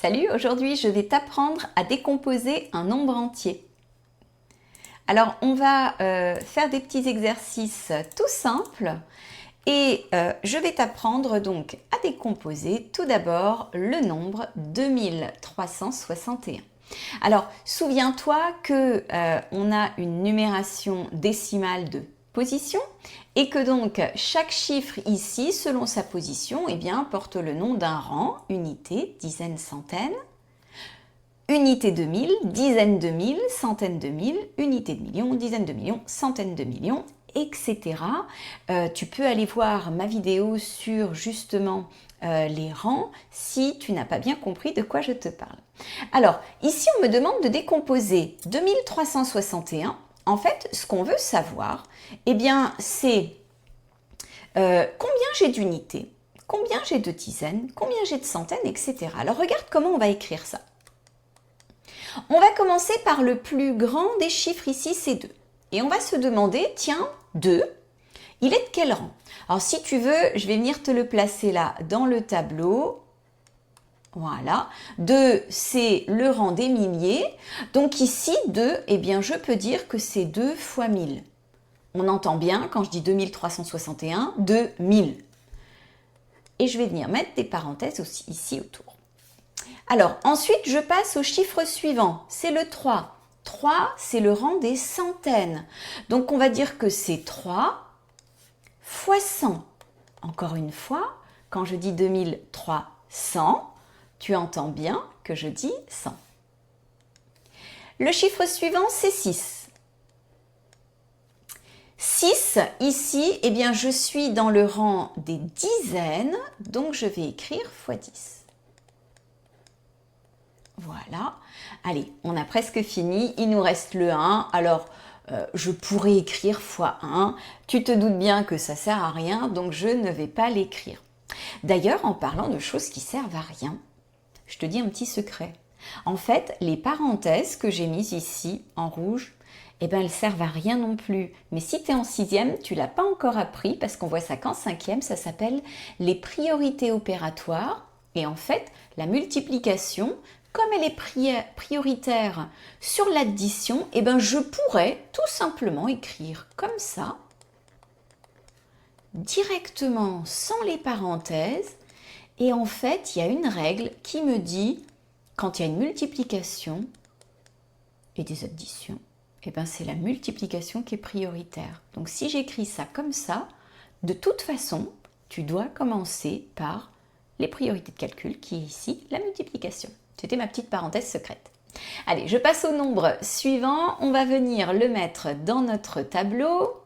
Salut, aujourd'hui je vais t'apprendre à décomposer un nombre entier. Alors on va faire des petits exercices tout simples et je vais t'apprendre donc à décomposer tout d'abord le nombre 2361. Alors souviens-toi que on a une numération décimale de position et que donc chaque chiffre ici, selon sa position, eh bien, porte le nom d'un rang, unité, dizaine, centaine, unité de mille, dizaine de mille, centaine de mille, unité de million, dizaine de millions, centaine de millions, etc. Tu peux aller voir ma vidéo sur justement les rangs si tu n'as pas bien compris de quoi je te parle. Alors, ici, on me demande de décomposer 2361. En fait, ce qu'on veut savoir, eh bien, c'est combien j'ai d'unités, combien j'ai de dizaines, combien j'ai de centaines, etc. Alors, regarde comment on va écrire ça. On va commencer par le plus grand des chiffres ici, c'est 2. Et on va se demander, tiens, 2, il est de quel rang? Alors, si tu veux, je vais venir te le placer là dans le tableau. Voilà, 2, c'est le rang des milliers. Donc ici, 2, eh bien, je peux dire que c'est 2 fois 1000. On entend bien, quand je dis 2361, 2000. Et je vais venir mettre des parenthèses aussi ici autour. Alors, ensuite, je passe au chiffre suivant, c'est le 3. 3, c'est le rang des centaines. Donc, on va dire que c'est 3 fois 100. Encore une fois, quand je dis 2300, tu entends bien que je dis 100. Le chiffre suivant, c'est 6. 6, ici, eh bien, je suis dans le rang des dizaines, donc je vais écrire x 10. Voilà. Allez, on a presque fini, il nous reste le 1. Alors, je pourrais écrire x 1. Tu te doutes bien que ça sert à rien, donc je ne vais pas l'écrire. D'ailleurs, en parlant de choses qui servent à rien, je te dis un petit secret. En fait, les parenthèses que j'ai mises ici en rouge, eh ben, elles servent à rien non plus. Mais si tu es en sixième, tu ne l'as pas encore appris parce qu'on voit ça qu'en cinquième, ça s'appelle les priorités opératoires. Et en fait, la multiplication, comme elle est prioritaire sur l'addition, eh ben, je pourrais tout simplement écrire comme ça, directement sans les parenthèses. Et en fait, il y a une règle qui me dit, quand il y a une multiplication et des additions, eh ben c'est la multiplication qui est prioritaire. Donc si j'écris ça comme ça, de toute façon, tu dois commencer par les priorités de calcul, qui est ici la multiplication. C'était ma petite parenthèse secrète. Allez, je passe au nombre suivant. On va venir le mettre dans notre tableau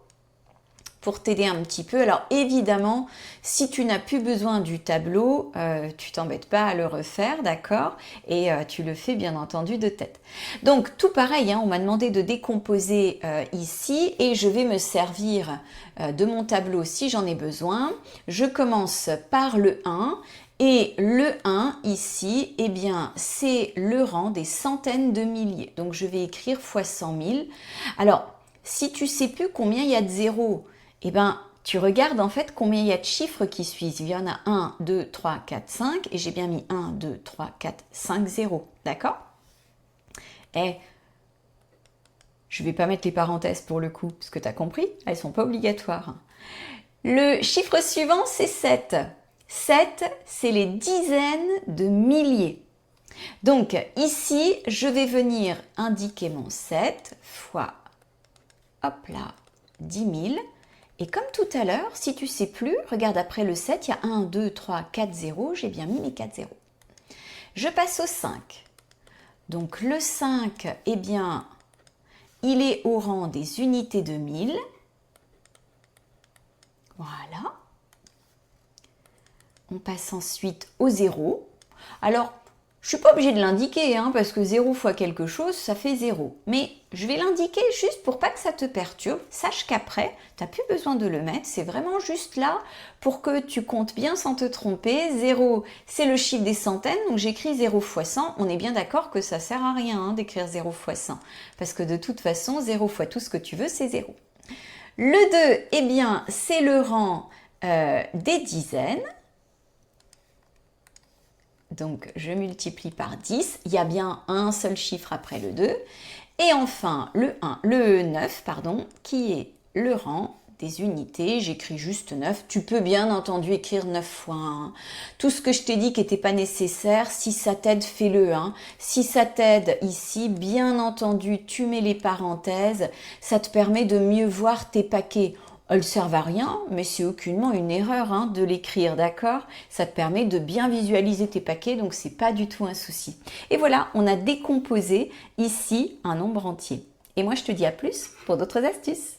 pour t'aider un petit peu. Alors évidemment, si tu n'as plus besoin du tableau, tu t'embêtes pas à le refaire, d'accord? Et tu le fais bien entendu de tête. Donc tout pareil, hein, on m'a demandé de décomposer ici et je vais me servir de mon tableau si j'en ai besoin. Je commence par le 1 et le 1 ici, eh bien c'est le rang des centaines de milliers. Donc je vais écrire x 100 000. Alors, si tu sais plus combien il y a de zéros, eh bien, tu regardes en fait combien il y a de chiffres qui suivent. Il y en a 1, 2, 3, 4, 5 et j'ai bien mis 1, 2, 3, 4, 5 zéros. D'accord? Et je ne vais pas mettre les parenthèses pour le coup, parce que tu as compris, elles ne sont pas obligatoires. Le chiffre suivant, c'est 7. 7, c'est les dizaines de milliers. Donc ici, je vais venir indiquer mon 7 fois, hop là, 10 000. Et comme tout à l'heure, si tu ne sais plus, regarde après le 7, il y a 1, 2, 3, 4 zéros, j'ai bien mis mes 4 zéros. Je passe au 5. Donc le 5, eh bien, il est au rang des unités de 1000. Voilà. On passe ensuite au 0. Alors, je ne suis pas obligée de l'indiquer, hein, parce que 0 fois quelque chose, ça fait 0. Mais je vais l'indiquer juste pour pas que ça te perturbe. Sache qu'après, tu n'as plus besoin de le mettre. C'est vraiment juste là pour que tu comptes bien sans te tromper. 0, c'est le chiffre des centaines. Donc j'écris 0 fois 100. On est bien d'accord que ça ne sert à rien hein, d'écrire 0 fois 100. Parce que de toute façon, 0 fois tout ce que tu veux, c'est 0. Le 2, eh bien, c'est le rang des dizaines. Donc, je multiplie par 10. Il y a bien un seul chiffre après le 2. Et enfin, le 9, pardon, qui est le rang des unités. J'écris juste 9. Tu peux bien entendu écrire 9 fois 1. Tout ce que je t'ai dit qui n'était pas nécessaire, si ça t'aide, fais-le. Si ça t'aide ici, bien entendu, tu mets les parenthèses. Ça te permet de mieux voir tes paquets. Elles servent à rien, mais c'est aucunement une erreur de l'écrire, d'accord? Ça te permet de bien visualiser tes paquets, donc c'est pas du tout un souci. Et voilà, on a décomposé ici un nombre entier. Et moi, je te dis à plus pour d'autres astuces.